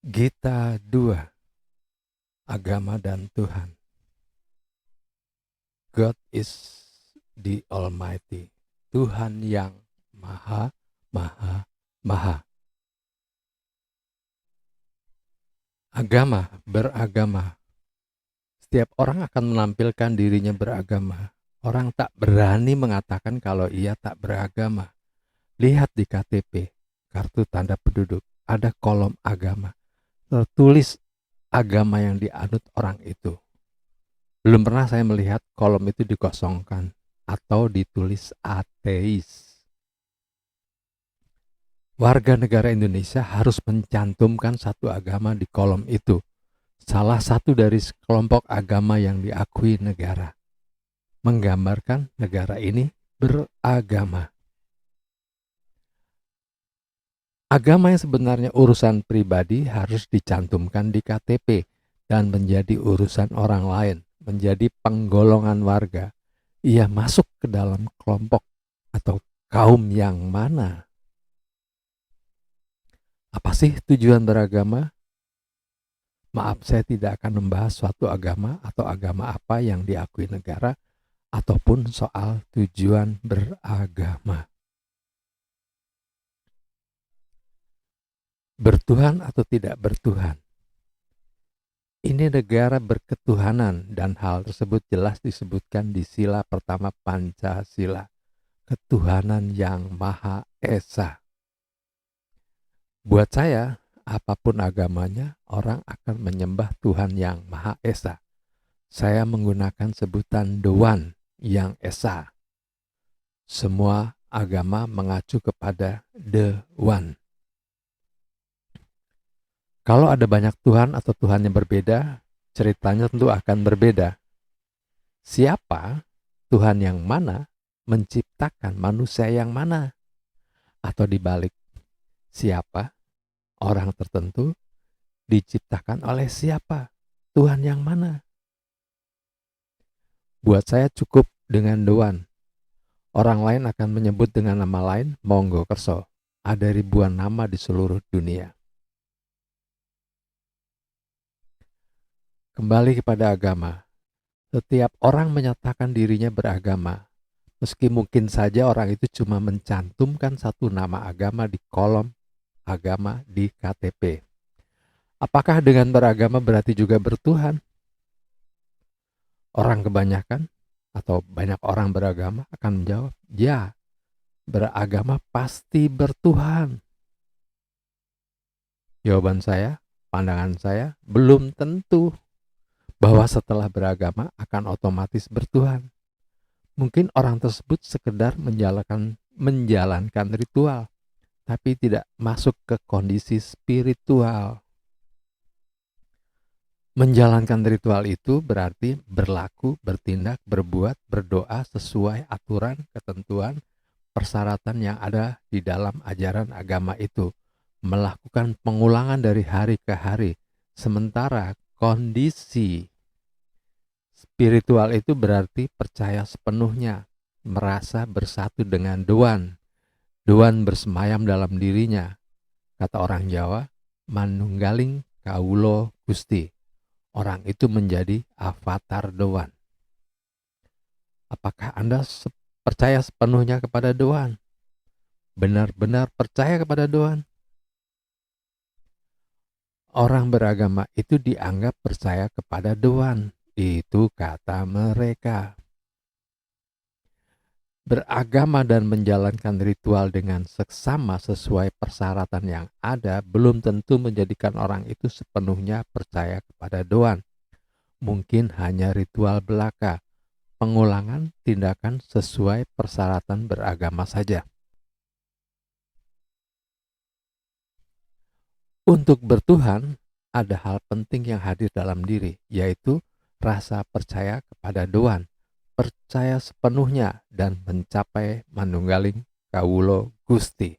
Gita 2, Agama dan Tuhan. God is the Almighty, Tuhan yang Maha, Maha, Maha. Agama, beragama. Setiap orang akan menampilkan dirinya beragama. Orang tak berani mengatakan kalau ia tak beragama. Lihat di KTP, kartu tanda penduduk, ada kolom agama. Tertulis agama yang dianut orang itu. Belum pernah saya melihat kolom itu dikosongkan atau ditulis ateis. Warga negara Indonesia harus mencantumkan satu agama di kolom itu. Salah satu dari kelompok agama yang diakui negara. Menggambarkan negara ini beragama. Agama yang sebenarnya urusan pribadi harus dicantumkan di KTP dan menjadi urusan orang lain, menjadi penggolongan warga. Ia masuk ke dalam kelompok atau kaum yang mana? Apa sih tujuan beragama? Maaf, saya tidak akan membahas suatu agama atau agama apa yang diakui negara ataupun soal tujuan beragama. Bertuhan atau tidak bertuhan? Ini negara berketuhanan dan hal tersebut jelas disebutkan di sila pertama Pancasila. Ketuhanan yang Maha Esa. Buat saya, apapun agamanya, orang akan menyembah Tuhan yang Maha Esa. Saya menggunakan sebutan Dewan yang Esa. Semua agama mengacu kepada The One. Kalau ada banyak Tuhan atau Tuhan yang berbeda, ceritanya tentu akan berbeda. Siapa Tuhan yang mana menciptakan manusia yang mana? Atau dibalik, siapa orang tertentu diciptakan oleh siapa? Tuhan yang mana? Buat saya cukup dengan Dewan. Orang lain akan menyebut dengan nama lain, monggo kerso. Ada ribuan nama di seluruh dunia. Kembali kepada agama. Setiap orang menyatakan dirinya beragama. Meski mungkin saja orang itu cuma mencantumkan satu nama agama di kolom agama di KTP. Apakah dengan beragama berarti juga bertuhan? Orang kebanyakan atau banyak orang beragama akan menjawab, ya, beragama pasti bertuhan. Jawaban saya, pandangan saya, belum tentu bahwa setelah beragama akan otomatis bertuhan. Mungkin orang tersebut sekedar menjalankan ritual, tapi tidak masuk ke kondisi spiritual. Menjalankan ritual itu berarti berlaku, bertindak, berbuat, berdoa sesuai aturan, ketentuan, persyaratan yang ada di dalam ajaran agama itu. Melakukan pengulangan dari hari ke hari. Sementara kondisi spiritual itu berarti percaya sepenuhnya, merasa bersatu dengan Dewan. Dewan bersemayam dalam dirinya. Kata orang Jawa, manunggaling kawulo Gusti. Orang itu menjadi avatar Dewan. Apakah Anda percaya sepenuhnya kepada Dewan? Benar-benar percaya kepada Dewan? Orang beragama itu dianggap percaya kepada Dewan. Itu kata mereka. Beragama dan menjalankan ritual dengan seksama sesuai persyaratan yang ada belum tentu menjadikan orang itu sepenuhnya percaya kepada Dewan. Mungkin hanya ritual belaka, pengulangan tindakan sesuai persyaratan beragama saja. Untuk bertuhan, ada hal penting yang hadir dalam diri, yaitu rasa percaya kepada Dewan, percaya sepenuhnya dan mencapai manunggaling kawulo Gusti.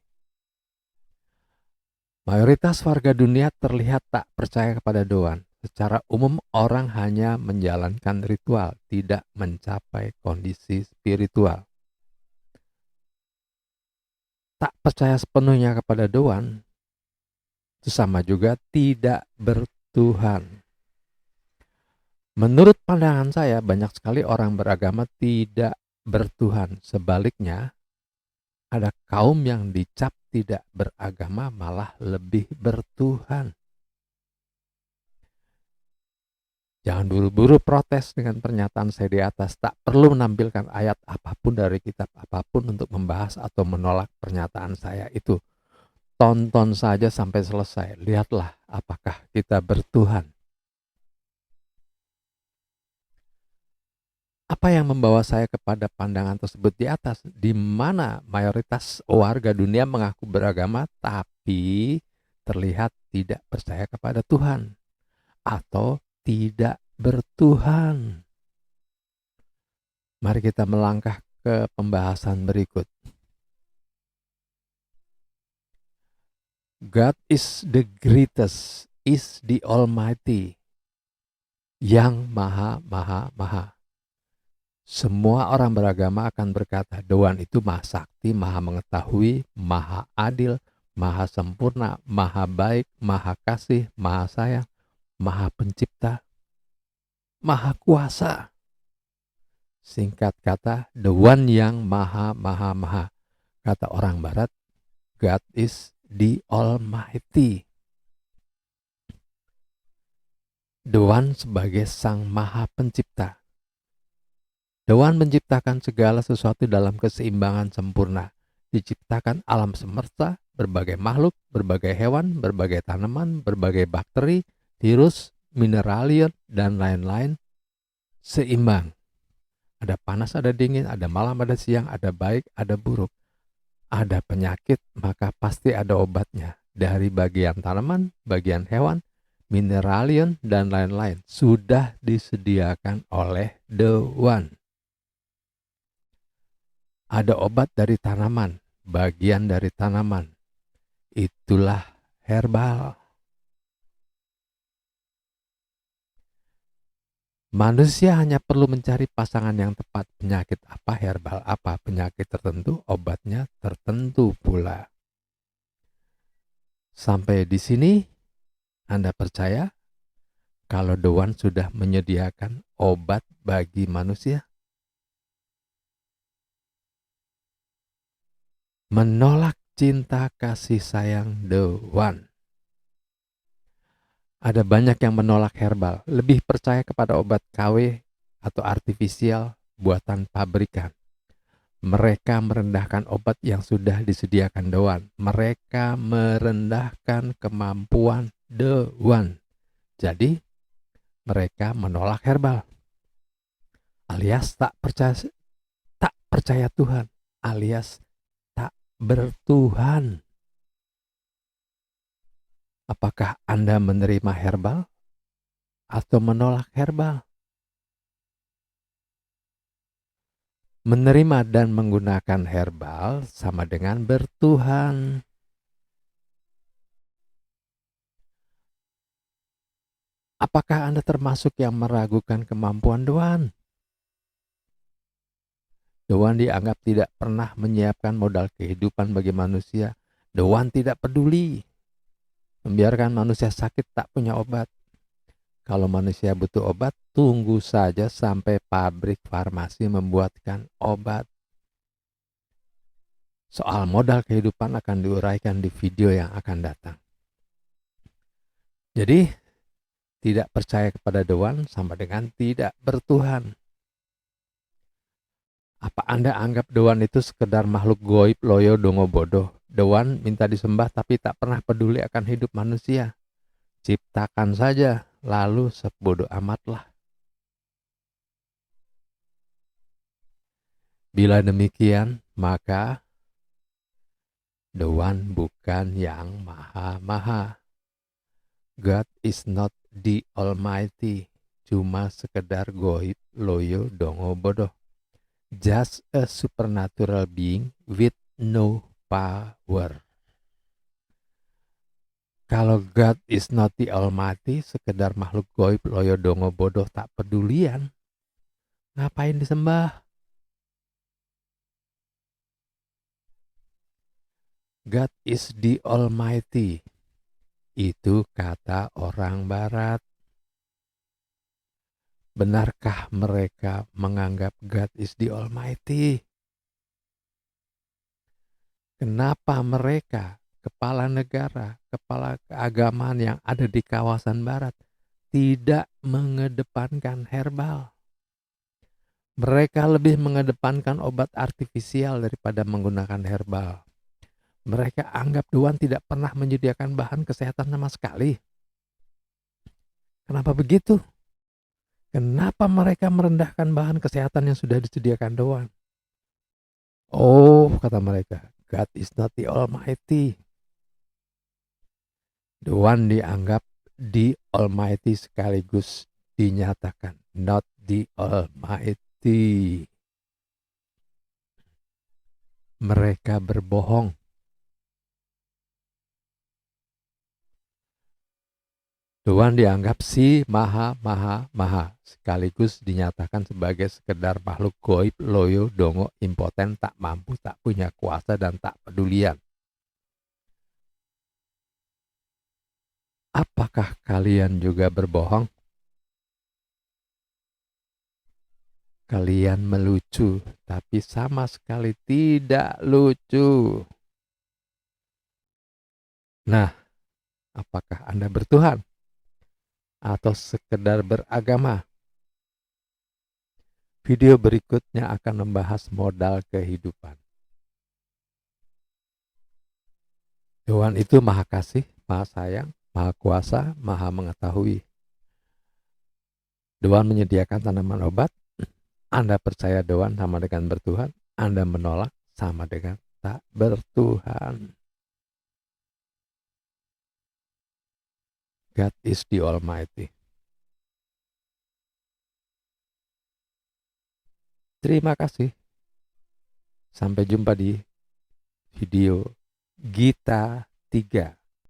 Mayoritas warga dunia terlihat tak percaya kepada Dewan. Secara umum orang hanya menjalankan ritual, tidak mencapai kondisi spiritual. Tak percaya sepenuhnya kepada Dewan Itu sama juga tidak bertuhan. Menurut pandangan saya, banyak sekali orang beragama tidak bertuhan. Sebaliknya, ada kaum yang dicap tidak beragama malah lebih bertuhan. Jangan buru-buru protes dengan pernyataan saya di atas. Tak perlu menampilkan ayat apapun dari kitab apapun untuk membahas atau menolak pernyataan saya itu. Tonton saja sampai selesai. Lihatlah apakah kita bertuhan. Apa yang membawa saya kepada pandangan tersebut di atas? Di mana mayoritas warga dunia mengaku beragama tapi terlihat tidak percaya kepada Tuhan atau tidak bertuhan. Mari kita melangkah ke pembahasan berikut. God is the greatest, is the Almighty, yang maha, maha, maha. Semua orang beragama akan berkata, Tuhan itu maha sakti, maha mengetahui, maha adil, maha sempurna, maha baik, maha kasih, maha sayang, maha pencipta, maha kuasa. Singkat kata, the one yang maha, maha, maha. Kata orang barat, God is the Almighty. The one sebagai sang maha pencipta. Tuhan menciptakan segala sesuatu dalam keseimbangan sempurna. Diciptakan alam semesta, berbagai makhluk, berbagai hewan, berbagai tanaman, berbagai bakteri, virus, mineralium, dan lain-lain seimbang. Ada panas, ada dingin, ada malam, ada siang, ada baik, ada buruk. Ada penyakit, maka pasti ada obatnya. Dari bagian tanaman, bagian hewan, mineralium, dan lain-lain. Sudah disediakan oleh The One. Ada obat dari tanaman, bagian dari tanaman. Itulah herbal. Manusia hanya perlu mencari pasangan yang tepat. Penyakit apa, herbal apa, penyakit tertentu, obatnya tertentu pula. Sampai di sini, Anda percaya kalau The One sudah menyediakan obat bagi manusia? Menolak cinta kasih sayang The One. Ada banyak yang menolak herbal, lebih percaya kepada obat KW atau artifisial buatan pabrikan. Mereka merendahkan obat yang sudah disediakan The One. Mereka merendahkan kemampuan The One. Jadi, mereka menolak herbal. Alias tak percaya Tuhan. Alias tak bertuhan. Apakah Anda menerima herbal atau menolak herbal? Menerima dan menggunakan herbal sama dengan bertuhan. Apakah Anda termasuk yang meragukan kemampuan Tuhan? Tuhan dianggap tidak pernah menyiapkan modal kehidupan bagi manusia. Tuhan tidak peduli. Membiarkan manusia sakit tak punya obat. Kalau manusia butuh obat, tunggu saja sampai pabrik farmasi membuatkan obat. Soal modal kehidupan akan diuraikan di video yang akan datang. Jadi, tidak percaya kepada Tuhan sama dengan tidak bertuhan. Apa Anda anggap Tuhan itu sekedar makhluk goib, loyo, dongo, bodoh? Tuhan minta disembah tapi tak pernah peduli akan hidup manusia. Ciptakan saja, lalu sebodoh amatlah. Bila demikian, maka Tuhan bukan yang maha-maha. God is not the Almighty. Cuma sekedar goib, loyo, dongo, bodoh. Just a supernatural being with no power. Kalau God is not the Almighty, sekedar makhluk goib, loyo, dongo, bodoh, tak pedulian, ngapain disembah? God is the Almighty. Itu kata orang Barat. Benarkah mereka menganggap God is the Almighty? Kenapa mereka, kepala negara, kepala keagamaan yang ada di kawasan Barat, tidak mengedepankan herbal? Mereka lebih mengedepankan obat artifisial daripada menggunakan herbal. Mereka anggap Tuhan tidak pernah menyediakan bahan kesehatan sama sekali. Kenapa begitu? Kenapa mereka merendahkan bahan kesehatan yang sudah disediakan Tuhan? Oh, kata mereka, God is not the Almighty. Tuhan dianggap the Almighty sekaligus dinyatakan not the Almighty. Mereka berbohong. Tuhan dianggap si maha sekaligus dinyatakan sebagai sekedar makhluk goib, loyo, dongo, impoten, tak mampu, tak punya kuasa, dan tak pedulian. Apakah kalian juga berbohong? Kalian melucu, tapi sama sekali tidak lucu. Nah, apakah Anda bertuhan? Atau sekedar beragama? Video berikutnya akan membahas modal kehidupan. Tuhan itu maha kasih, maha sayang, maha kuasa, maha mengetahui. Tuhan menyediakan tanaman obat. Anda percaya Tuhan sama dengan bertuhan. Anda menolak sama dengan tak bertuhan. God is the Almighty. Terima kasih. Sampai jumpa di video Gita 3.